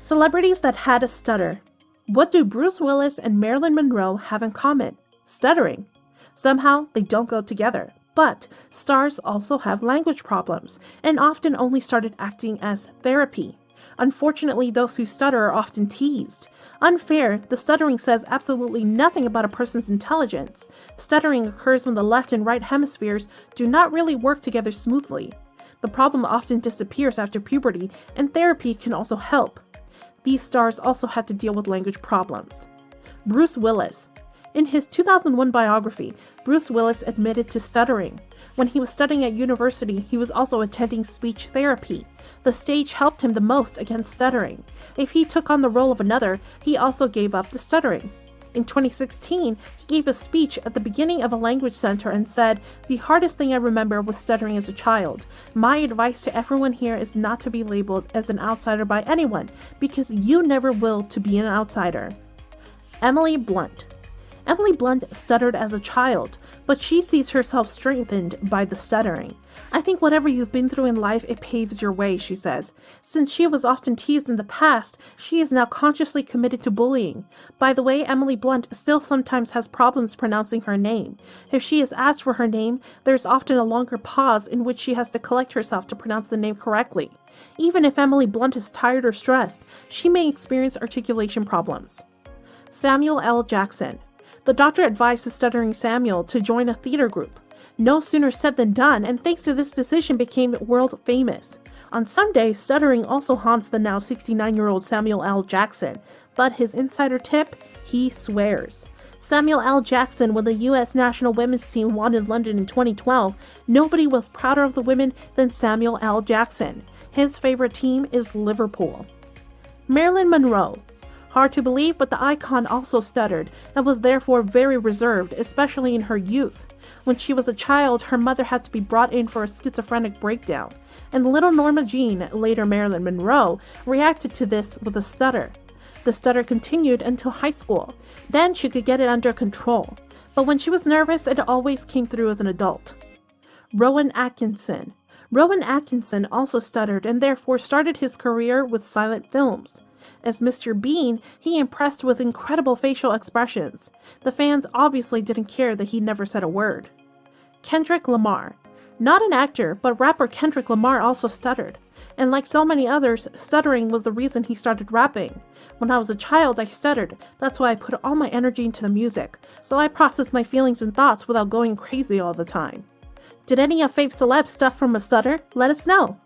Celebrities that had a stutter. What do Bruce Willis and Marilyn Monroe have in common? Stuttering. Somehow, they don't go together. But stars also have language problems, and often only started acting as therapy. Unfortunately, those who stutter are often teased. Unfair, the stuttering says absolutely nothing about a person's intelligence. Stuttering occurs when the left and right hemispheres do not really work together smoothly. The problem often disappears after puberty, and therapy can also help. These stars also had to deal with language problems. Bruce Willis. In his 2001 biography, Bruce Willis admitted to stuttering. When he was studying at university, he was also attending speech therapy. The stage helped him the most against stuttering. If he took on the role of another, he also gave up the stuttering. In 2016, he gave a speech at the beginning of a language center and said, "The hardest thing I remember was stuttering as a child. My advice to everyone here is not to be labeled as an outsider by anyone, because you never will to be an outsider." Emily Blunt. Emily Blunt stuttered as a child, but she sees herself strengthened by the stuttering. "I think whatever you've been through in life, it paves your way," she says. Since she was often teased in the past, she is now consciously committed to bullying. By the way, Emily Blunt still sometimes has problems pronouncing her name. If she is asked for her name, there's often a longer pause in which she has to collect herself to pronounce the name correctly. Even if Emily Blunt is tired or stressed, she may experience articulation problems. Samuel L. Jackson. The doctor advised the stuttering Samuel to join a theater group. No sooner said than done, and thanks to this decision became world famous. On some days, stuttering also haunts the now 69-year-old Samuel L. Jackson, but his insider tip, he swears. Samuel L. Jackson, when the U.S. national women's team won in London in 2012, nobody was prouder of the women than Samuel L. Jackson. His favorite team is Liverpool. Marilyn Monroe. Hard to believe, but the icon also stuttered and was therefore very reserved, especially in her youth. When she was a child, her mother had to be brought in for a schizophrenic breakdown, and little Norma Jean, later Marilyn Monroe, reacted to this with a stutter. The stutter continued until high school. Then she could get it under control, but when she was nervous, it always came through as an adult. Rowan Atkinson. Rowan Atkinson also stuttered and therefore started his career with silent films. As Mr. Bean, he impressed with incredible facial expressions. The fans obviously didn't care that he never said a word. Kendrick Lamar. Not an actor, but rapper Kendrick Lamar also stuttered. And like so many others, stuttering was the reason he started rapping. When I was a child, I stuttered. That's why I put all my energy into the music, so I processed my feelings and thoughts without going crazy all the time. Did any of Fave's celebs stuff from a stutter? Let us know.